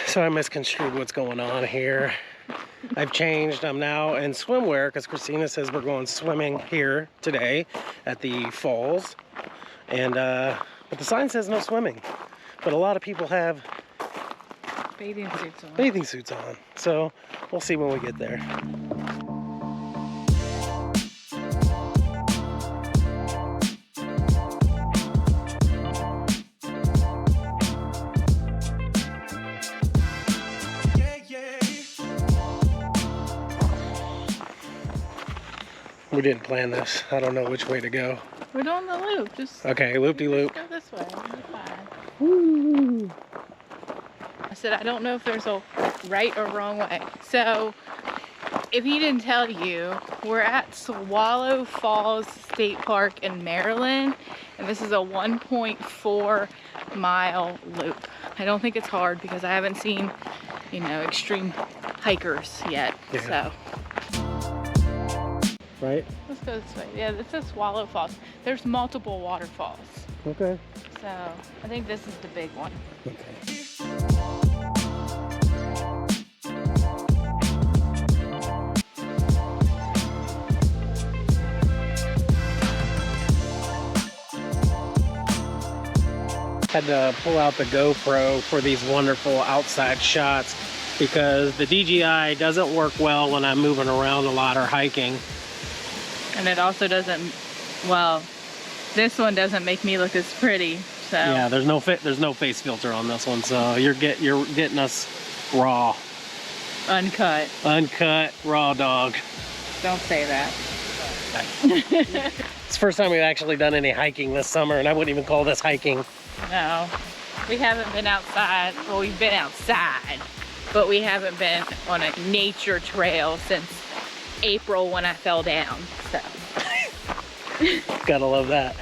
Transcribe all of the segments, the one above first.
So I misconstrued what's going on here. I've changed. I'm now in swimwear because Christina says we're going swimming here today at the falls. And but the sign says no swimming. But a lot of people have bathing suits on. Bathing suits on. So we'll see when we get there. We didn't plan this. I don't know which way to go. We're doing the loop. Just okay, loop-de-loop. Go this way. We'll be fine. Woo. I said I don't know if there's a right or wrong way. So if he didn't tell you, we're at Swallow Falls State Park in Maryland, and this is a 1.4 mile loop. I don't think it's hard because I haven't seen, you know, extreme hikers yet. Yeah. So. Right? Let's go this way. Yeah, this is Swallow Falls. There's multiple waterfalls. Okay. So I think this is the big one. Okay. Had to pull out the GoPro for these wonderful outside shots because the DJI doesn't work well when I'm moving around a lot or hiking. And it also doesn't, well, this one doesn't make me look as pretty, so. Yeah, there's no face filter on this one, so you're getting us raw. Uncut. Uncut, raw dog. Don't say that. It's the first time we've actually done any hiking this summer, and I wouldn't even call this hiking. No, we haven't been outside. Well, we've been outside, but we haven't been on a nature trail since April when I fell down, so. Gotta love that.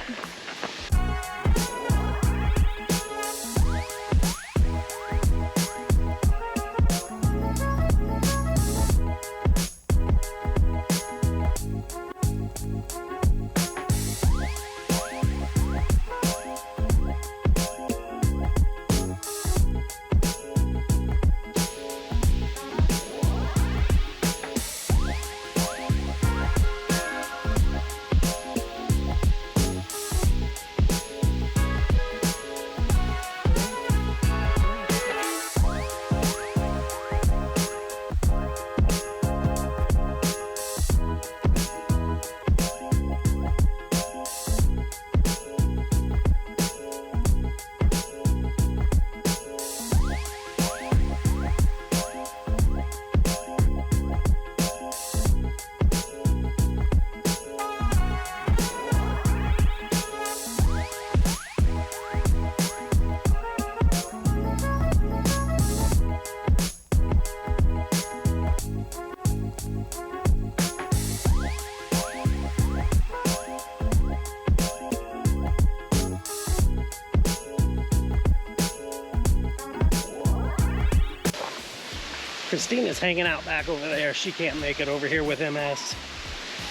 Christina's hanging out back over there. She can't make it over here with MS.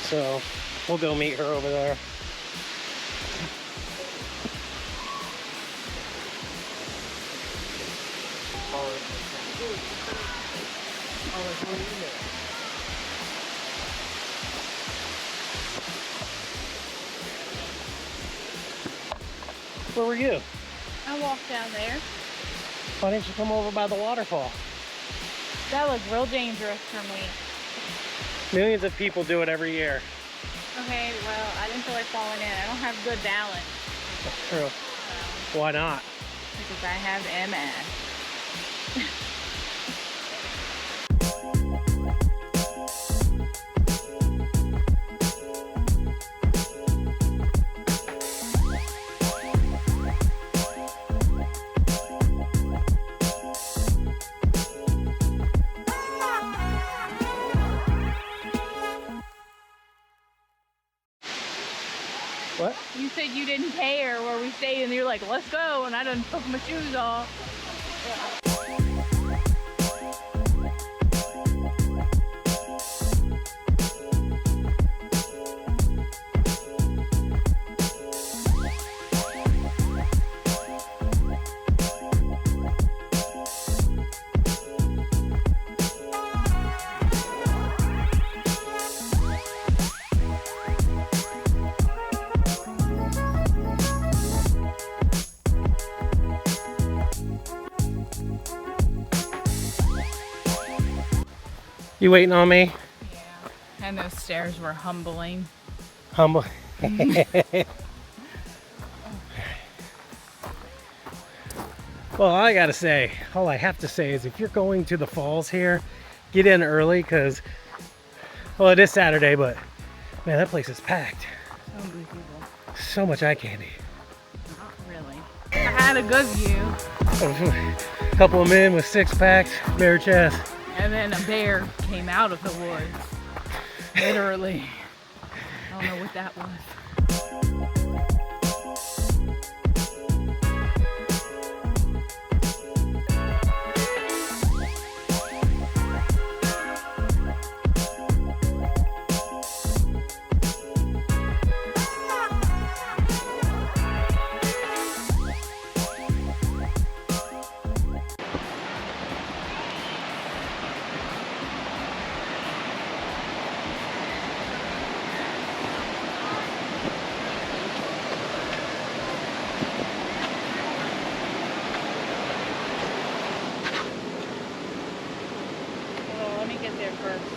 So we'll go meet her over there. Where were you? I walked down there. Why didn't you come over by the waterfall? That was real dangerous for me. Millions of people do it every year. Okay, well, I didn't feel like falling in. I don't have good balance. That's true. Why not? Because I have MS. What? You said you didn't care where we stayed, and you're like, let's go, and I done took my shoes off. You waiting on me? Yeah. And those stairs were humbling. Humble. Well, all I have to say is if you're going to the falls here, get in early because, well, it is Saturday, but man, that place is packed. So many people. So much eye candy. Not really. I had a good view. A couple of men with 6-packs, bare chest. And then a bear came out of the woods. Literally. I don't know what that was.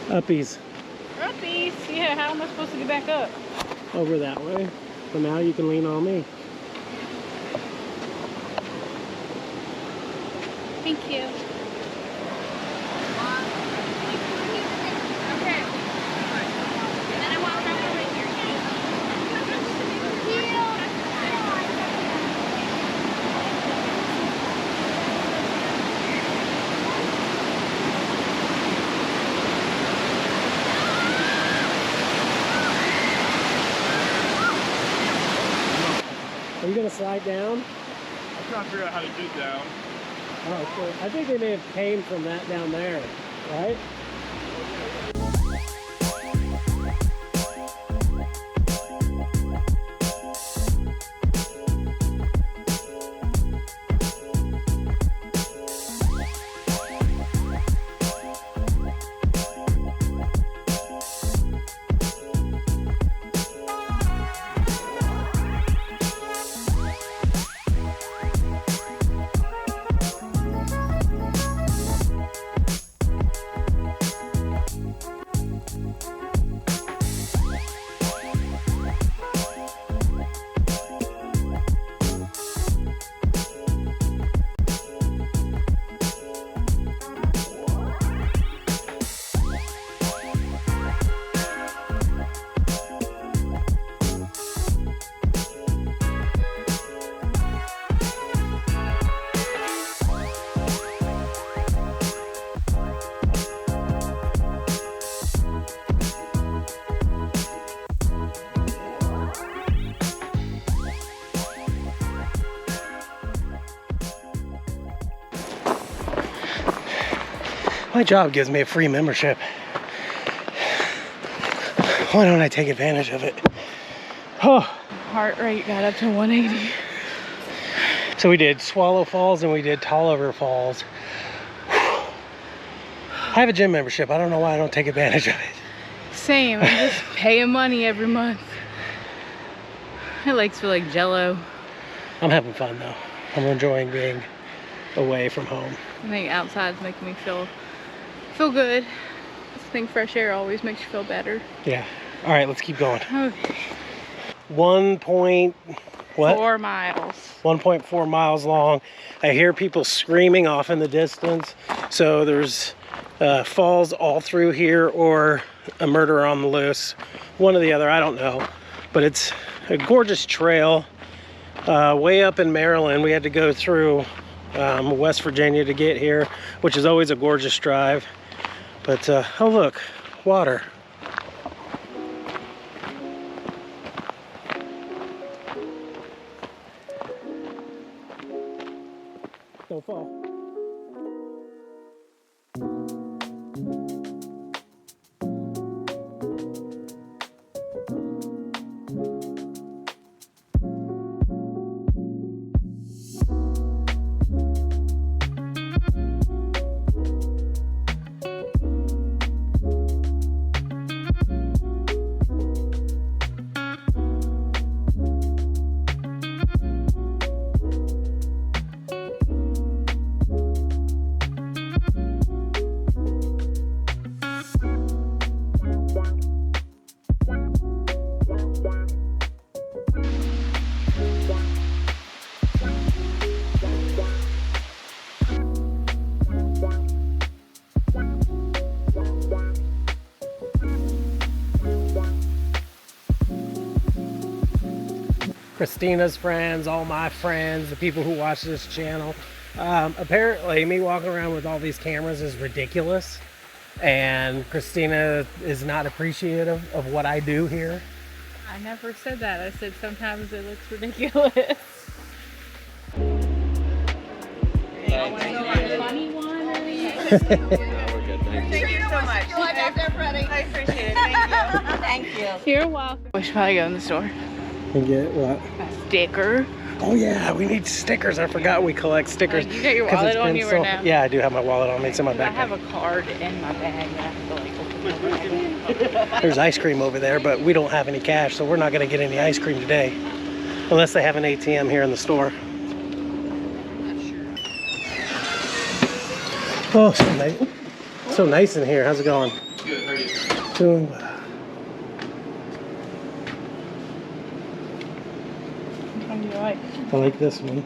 Uppies. Uppies? Yeah, how am I supposed to get back up? Over that way. So now you can lean on me. Thank you. Okay. And then I want to run right here. Are you gonna slide down? I'm trying to figure out how to get down. Oh, cool. I think they may have came from that down there, right? My job gives me a free membership. Why don't I take advantage of it? Oh. Heart rate got up to 180. So we did Swallow Falls and we did Tolliver Falls. I have a gym membership. I don't know why I don't take advantage of it. Same, I'm just paying money every month. My legs feel like Jello. I'm having fun though. I'm enjoying being away from home. I think outside's making me feel good. I think fresh air always makes you feel better. Yeah. All right, let's keep going. Okay. 4 miles. 1.4 miles long. I hear people screaming off in the distance. So there's falls all through here or a murder on the loose. One or the other, I don't know. But it's a gorgeous trail. Way up in Maryland, we had to go through West Virginia to get here, which is always a gorgeous drive. But oh look, water. Don't fall. Christina's friends, all my friends, the people who watch this channel. Apparently, me walking around with all these cameras is ridiculous, and Christina is not appreciative of what I do here. I never said that. I said sometimes it looks ridiculous. Funny one or anything? Thank you so much. I appreciate it. Thank you. Thank you. You're welcome. We should probably go in the store. And get what? A sticker. Oh yeah, we need stickers. I forgot we collect stickers. You got your 'Cause wallet it's on been you so- right now? Yeah, I do have my wallet on me. It's in my I backpack. have a card in my bag. I have to like open my bag. There's ice cream over there, but we don't have any cash, so we're not going to get any ice cream today. Unless they have an ATM here in the store. Oh, so nice. So nice in here. How's it going? Good, how are you? Doing well. Which one do you like? I like this one.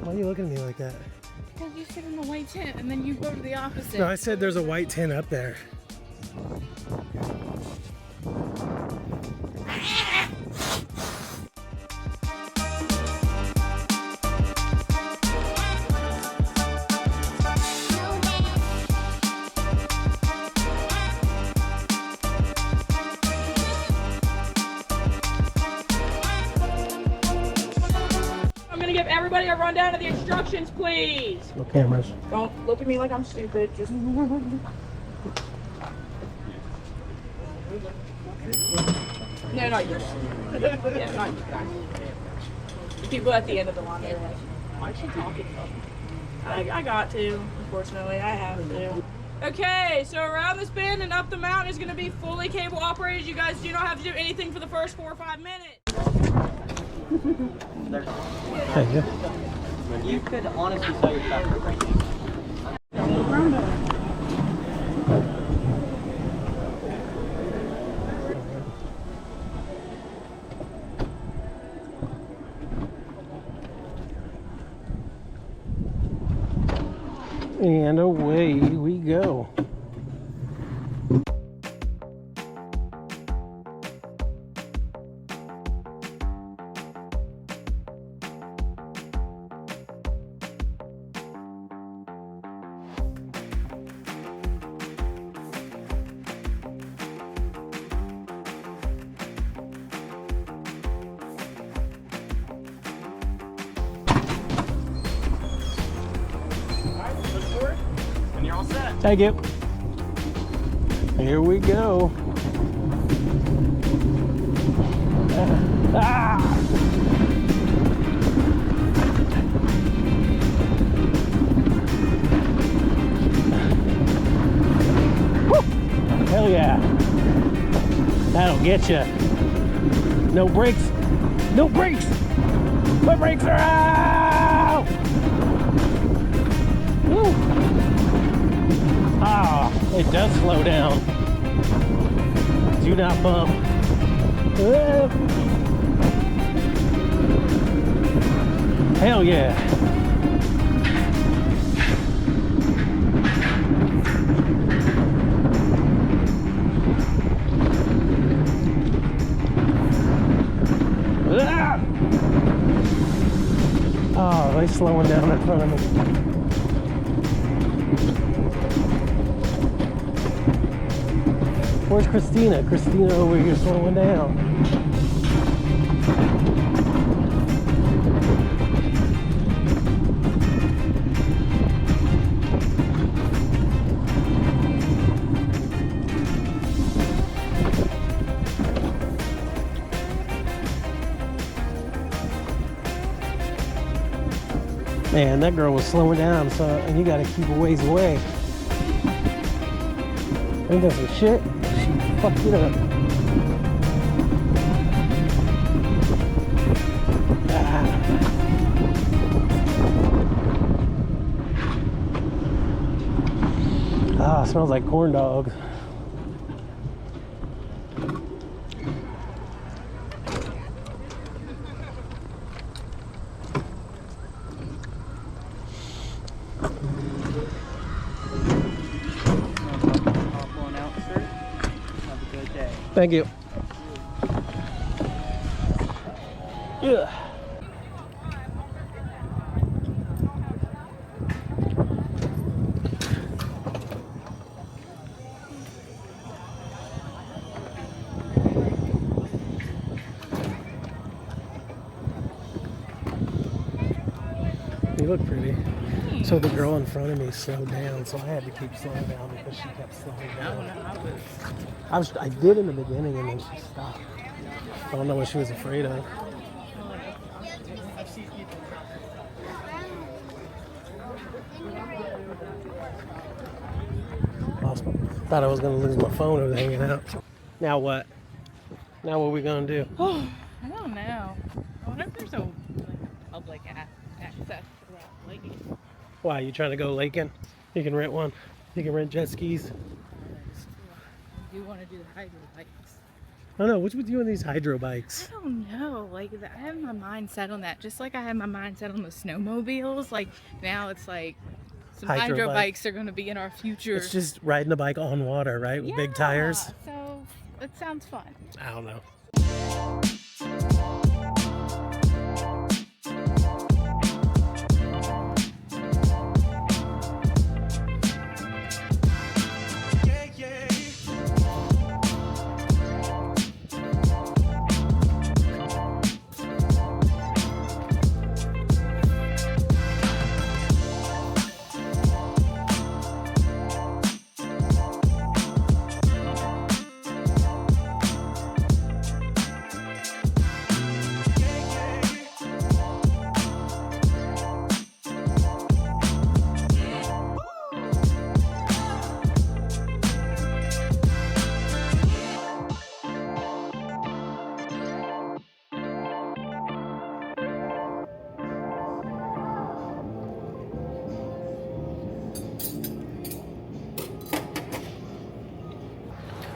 Why are you looking at me like that? Because you sit in the white tent and then you go to the opposite. No, I said there's a white tent up there. I'm gonna give everybody a rundown of the instructions, please. No cameras. Don't look at me like I'm stupid. Just. No, not you. Yeah, not you guys. The people at the end of the line, they're like, why is she talking about me? I got to, unfortunately. I have to. Okay, so around this bend and up the mountain is gonna be fully cable operated. You guys do not have to do anything for the first 4 or 5 minutes. Thank you. You could honestly sell your stuff for right now. And away we go. And you're all set. Thank you. Here we go. Ah! Woo! Hell yeah. That'll get you. No brakes. No brakes. My brakes are out. Woo! Ah, it does slow down. Do not bump. Hell yeah. Oh, they're slowing down in front of me. Where's Christina? Christina over here slowing down. Man, that girl was slowing down, so and you gotta keep a ways away. Ain't that some shit? She fucked it up. Ah. Ah, it smells like corn dogs. Thank you. Yeah. You look pretty. So the girl in front of me slowed down, so I had to keep slowing down because she kept slowing down. I did in the beginning and then she stopped. I don't know what she was afraid of. Thought I was gonna lose my phone over hanging out. Now what? Now what are we gonna do? Oh, I don't know. I wonder if there's a public access to that lake. Why, you trying to go laking? You can rent one. You can rent jet skis. I do want to do the hydro bikes. I don't know, what's with you and these hydro bikes? I don't know. Like, I have my mind set on that. Just like I had my mind set on the snowmobiles. Like, now it's like some hydro bikes are going to be in our future. It's just riding a bike on water, right? With big tires? So, it sounds fun. I don't know.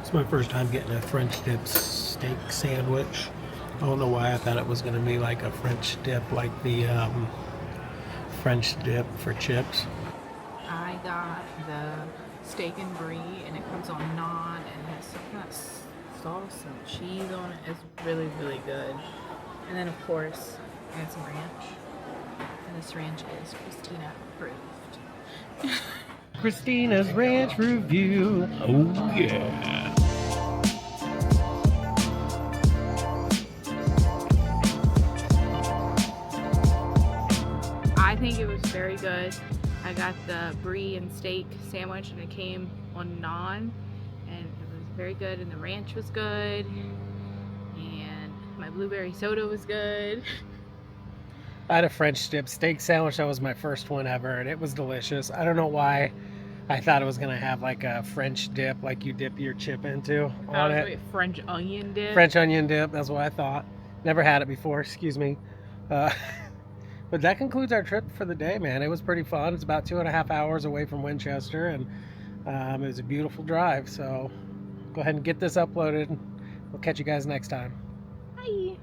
It's my first time getting a French dip steak sandwich. I don't know why I thought it was going to be like a French dip, like the French dip for chips. I got the steak and brie, and it comes on naan, and has some kind of sauce and cheese on it. It's really, really good. And then, of course, I had some ranch. And this ranch is Christina approved. Christina's Ranch Review. Oh, yeah. I think it was very good. I got the brie and steak sandwich, and it came on naan, and it was very good, and the ranch was good, and my blueberry soda was good. I had a French dip steak sandwich. That was my first one ever, and it was delicious. I don't know why I thought it was going to have like a French dip, like you dip your chip into on it. Wait, French onion dip? French onion dip, that's what I thought. Never had it before, excuse me. But that concludes our trip for the day, man. It was pretty fun. It's about 2.5 hours away from Winchester, and it was a beautiful drive. So go ahead and get this uploaded. We'll catch you guys next time. Bye.